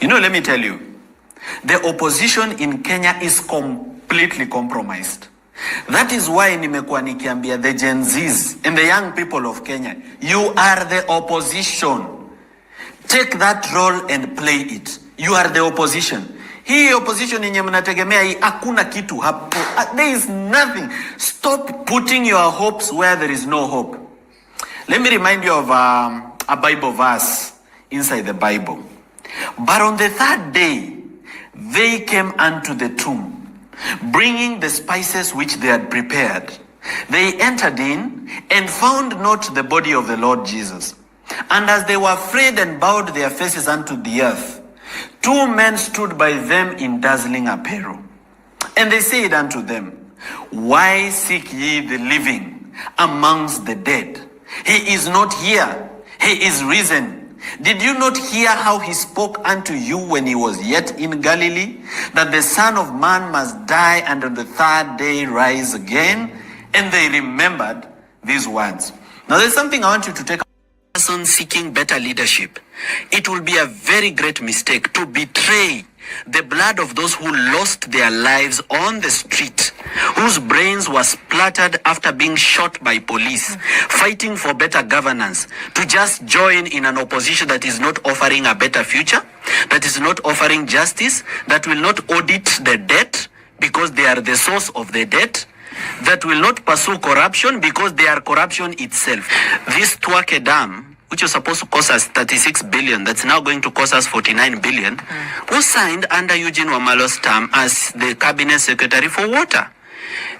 Let me tell you, the opposition in Kenya is completely compromised. That is why nimekuwa nikiambia the Gen Zs and the young people of Kenya, you are the opposition. Take that role and play it. You are the opposition. Hii opposition yenye mnategemea hii hakuna kitu hapo. There is nothing. Stop putting your hopes where there is no hope. Let me remind you of a Bible verse inside the Bible. But on the third day, they came unto the tomb, bringing the spices which they had prepared. They entered in and found not the body of the Lord Jesus. And as they were afraid and bowed their faces unto the earth, two men stood by them in dazzling apparel. And they said unto them, Why seek ye the living amongst the dead? He is not here, he is risen. Did you not hear how he spoke unto you when he was yet in Galilee, that the Son of Man must die and on the third day rise again? And they remembered these words. Now there's something I want you to take. Person seeking better leadership, it will be a very great mistake to betray the blood of those who lost their lives on the street, whose brains were splattered after being shot by police, fighting for better governance, to just join in an opposition that is not offering a better future, that is not offering justice, that will not audit the debt because they are the source of the debt, that will not pursue corruption because they are corruption itself. This Twake Dam, which was supposed to cost us 36 billion, that's now going to cost us 49 billion, was signed under Eugene Wamalo's term as the cabinet secretary for water.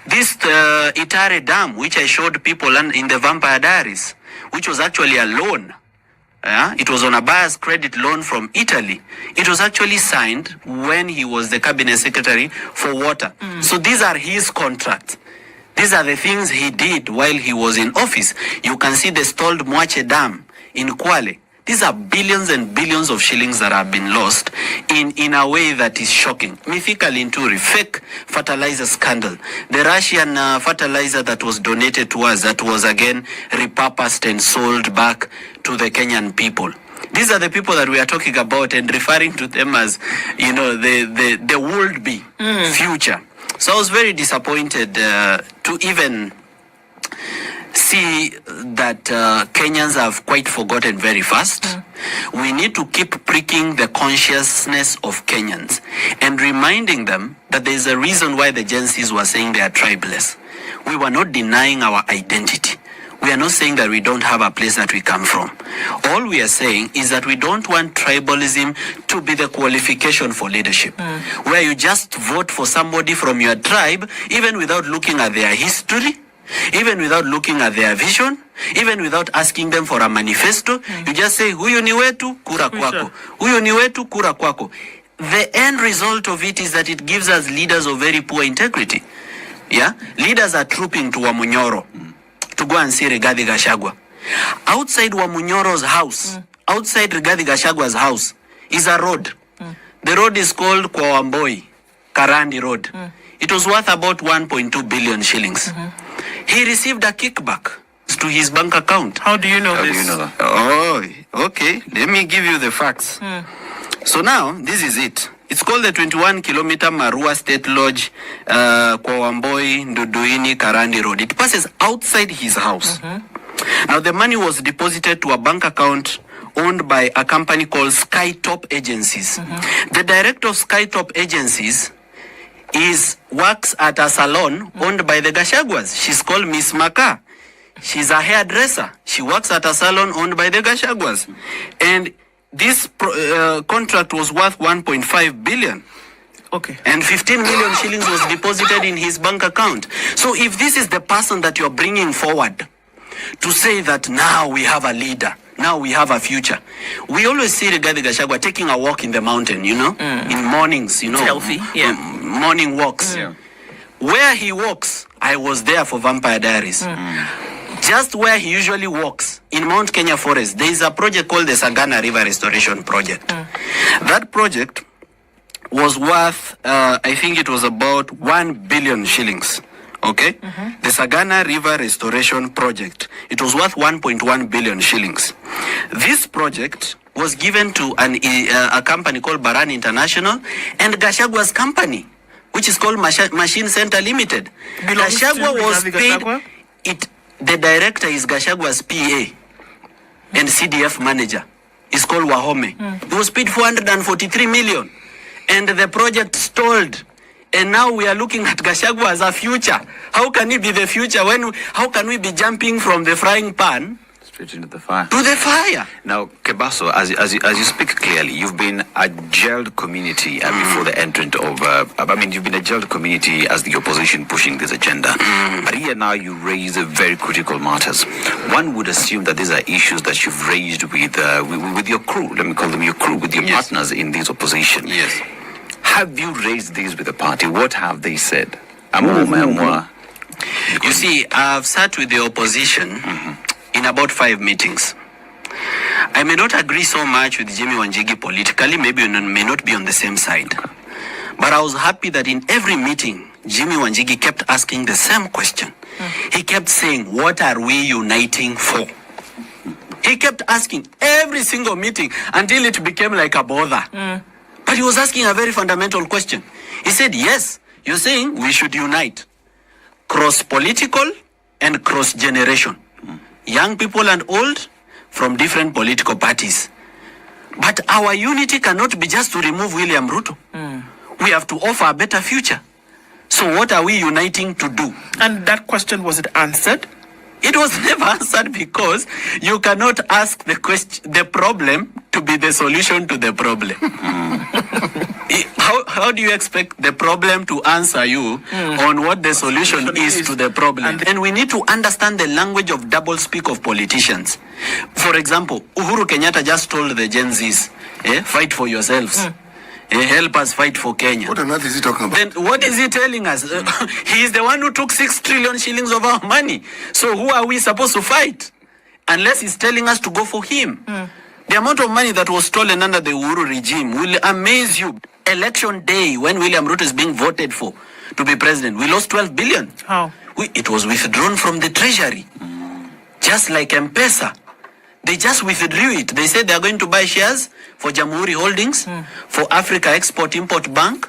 This Itare Dam, which I showed people in the Vampire Diaries, which was actually a loan. It was on a buyer's credit loan from Italy. It was actually signed when he was the cabinet secretary for water. So these are his contracts. These are the things he did while he was in office. You can see the stalled Mwache Dam in Kwale. These are billions and billions of shillings that have been lost in a way that is shocking. Mythical Inturi, fake fertilizer scandal. The Russian fertilizer that was donated to us, that was again repurposed and sold back to the Kenyan people. These are the people that we are talking about and referring to them as, the would-be future. So I was very disappointed to even see that Kenyans have quite forgotten very fast. We need to keep pricking the consciousness of Kenyans and reminding them that there is a reason why the Gen Zs were saying they are tribeless. We were not denying our identity. We are not saying that we don't have a place that we come from. All we are saying is that we don't want tribalism to be the qualification for leadership, where you just vote for somebody from your tribe, even without looking at their history, even without looking at their vision, even without asking them for a manifesto. You just say, huyu ni wetu, kura kwako. Huyu ni wetu, kura kwako. The end result of it is that it gives us leaders of very poor integrity. Yeah? Leaders are trooping to Wamunyoro to go and see Rigathi Gachagua. Outside Wamunyoro's house, outside Rigathi Gachagua'S house, is a road. The road is called Kwa Wamboi, Karandi Road. It was worth about 1.2 billion shillings. He received a kickback to his bank account. How do you know this? How do you know that? Oh, okay. Let me give you the facts. So now, this is it. It's called the 21-kilometer Marua State Lodge, Kwa Wamboi, Nduduini, Karandi Road. It passes outside his house. Now, the money was deposited to a bank account owned by a company called Skytop Agencies. The director of Skytop Agencies works at a salon owned by the Gachagua'S. She's called Miss Maka. She's a hairdresser. She works at a salon owned by the Gachagua'S. And this contract was worth 1.5 billion. Okay. And 15 million shillings was deposited in his bank account. So if this is the person that you're bringing forward to say that now we have a leader, now we have a future. We always see Rigathi Gachagua taking a walk in the mountain, in mornings, Healthy, morning walks. Where he walks, I was there for Vampire Diaries. Just where he usually walks, in Mount Kenya Forest, there is a project called the Sagana River Restoration Project. That project was worth, I think it was about 1 billion shillings Okay? The Sagana River Restoration Project. It was worth 1.1 billion shillings. This project was given to a company called Baran International and Gachagua'S company, which is called Machine Center Limited. Gachagua was paid. The director is Gachagua'S PA and CDF manager is called Wahome. He was paid 443 million. And the project stalled. And now we are looking at Gachagua as a future. How can it be the future how can we be jumping from the frying pan straight into the fire? To the fire. Now, Kebaso, as you speak clearly, you've been a jailed community before the entrant of, you've been a jailed community as the opposition pushing this agenda. But here now you raise very critical matters. One would assume that these are issues that you've raised with your crew, let me call them your crew, with your partners in this opposition. Yes. Have you raised these with the party? What have they said? You see, I've sat with the opposition in about 5 meetings. I may not agree so much with Jimmy Wanjigi politically, maybe we may not be on the same side. But I was happy that in every meeting, Jimmy Wanjigi kept asking the same question. He kept saying, what are we uniting for? He kept asking every single meeting until it became like a bother. But he was asking a very fundamental question. He said, yes, you're saying we should unite. Cross-political and cross-generation. Young people and old from different political parties. But our unity cannot be just to remove William Ruto. We have to offer a better future. So what are we uniting to do? And that question, was it answered? It was never answered because you cannot ask the problem to be the solution to the problem. How do you expect the problem to answer you on what the solution is to the problem? And we need to understand the language of double-speak of politicians. For example, Uhuru Kenyatta just told the Gen Zs, fight for yourselves. Help us fight for Kenya. What on earth is he talking about? Then what is he telling us? He is the one who took 6 trillion shillings of our money. So who are we supposed to fight? Unless he's telling us to go for him. The amount of money that was stolen under the Uhuru regime will amaze you. Election day, when William Ruto is being voted for to be president, we lost 12 billion. How? It was withdrawn from the treasury. Just like M-Pesa. They just withdrew it. They said they are going to buy shares for Jamhuri Holdings, for Africa Export-Import Bank,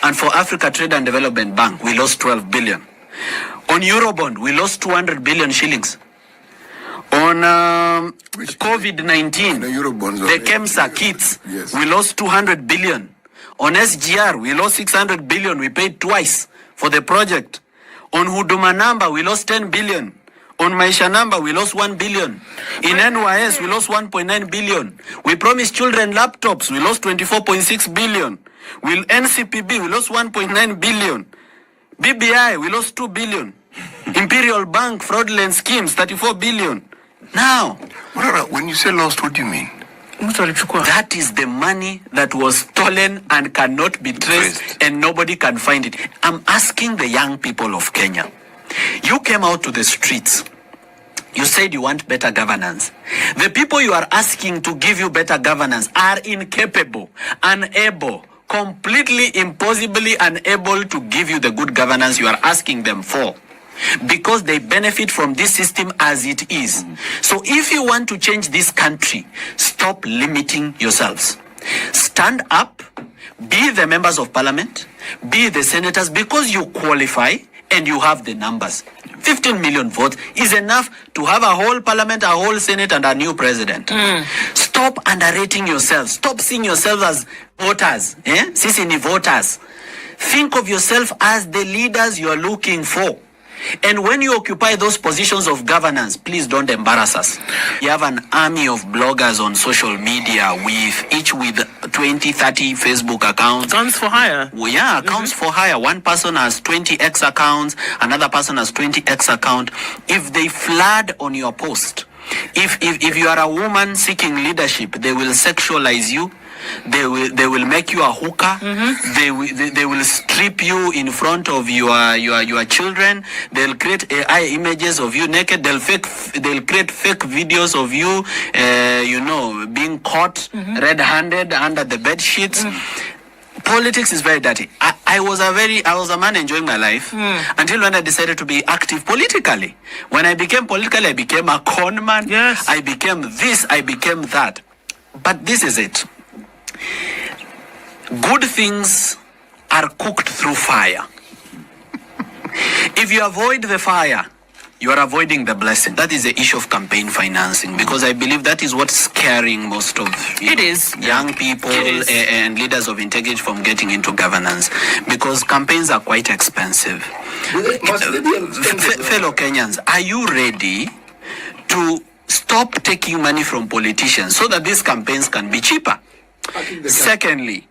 and for Africa Trade and Development Bank. We lost 12 billion. On Eurobond, we lost 200 billion shillings. On COVID-19, the KEMSA kits, we lost 200 billion. On SGR, we lost 600 billion. We paid twice for the project. On Huduma Number, we lost 10 billion. On Maisha Number, we lost 1 billion. In NYS, we lost 1.9 billion. We promised children laptops. We lost 24.6 billion. With NCPB, we lost 1.9 billion. BBI, we lost 2 billion. Imperial Bank, fraudulent schemes, 34 billion. Now, Morara, when you say lost, what do you mean? That is the money that was stolen and cannot be traced and nobody can find it. I'm asking the young people of Kenya. You came out to the streets. You said you want better governance. The people you are asking to give you better governance are incapable, unable, completely, impossibly unable to give you the good governance you are asking them for. Because they benefit from this system as it is. So if you want to change this country, stop limiting yourselves. Stand up, be the members of parliament, be the senators, because you qualify and you have the numbers. 15 million votes is enough to have a whole parliament, a whole senate, and a new president. Stop underrating yourselves. Stop seeing yourselves as voters. Sisi ni voters. Think of yourself as the leaders you are looking for. And when you occupy those positions of governance, please don't embarrass us. You have an army of bloggers on social media each with 20, 30 Facebook accounts. Accounts for hire. Well, yeah, accounts for hire. One person has 20 X accounts, another person has 20 X account. If they flood on your post, if you are a woman seeking leadership, they will sexualize you. They will make you a hooker. They will strip you in front of your children. They'll create AI images of you naked. They'll create fake videos of you, being caught red-handed under the bed sheets. Politics is very dirty. I I was a man enjoying my life until when I decided to be active politically. When I became politically, I became a con man. Yes. I became this, I became that. But this is it. Good things are cooked through fire. If you avoid the fire, you are avoiding the blessing. That is the issue of campaign financing, because I believe that is what's scaring most of young people and leaders of integrity from getting into governance, because campaigns are quite expensive. Fellow Kenyans, are you ready to stop taking money from politicians so that these campaigns can be cheaper? Secondly,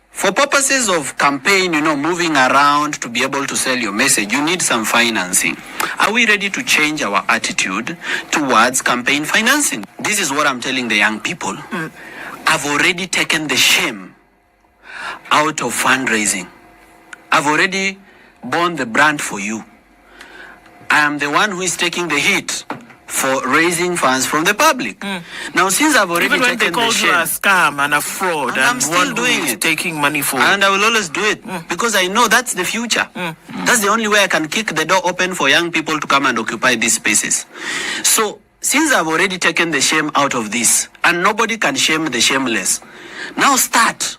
for purposes of campaign, moving around to be able to sell your message, you need some financing. Are we ready to change our attitude towards campaign financing? This is what I'm telling the young people. I've already taken the shame out of fundraising. I've already borne the brand for you. I am the one who is taking the hit for raising funds from the public. Now, since I've already Even when taken they call the shame, you a scam and a fraud, and I'm still doing it, taking money for, and I will always do it because I know that's the future. That's the only way I can kick the door open for young people to come and occupy these spaces. So, since I've already taken the shame out of this, and nobody can shame the shameless, now start.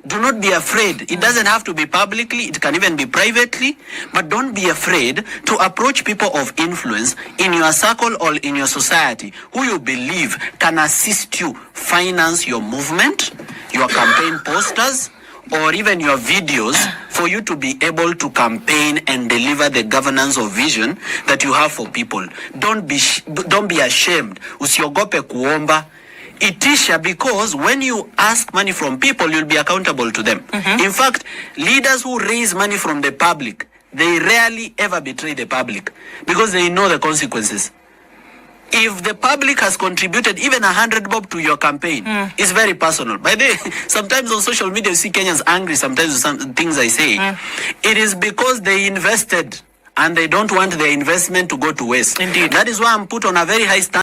Do not be afraid. It doesn't have to be publicly, it can even be privately, but don't be afraid to approach people of influence in your circle or in your society who you believe can assist you finance your movement, your campaign posters, or even your videos for you to be able to campaign and deliver the governance or vision that you have for people. Don't be ashamed. Usiogope kuomba. Itisha, because when you ask money from people, you'll be accountable to them. In fact, leaders who raise money from the public, they rarely ever betray the public because they know the consequences. If the public has contributed even 100 bob to your campaign, it's very personal. By the way, sometimes on social media you see Kenyans angry sometimes with some things I say. It is because they invested and they don't want their investment to go to waste. Indeed. That is why I'm put on a very high standard.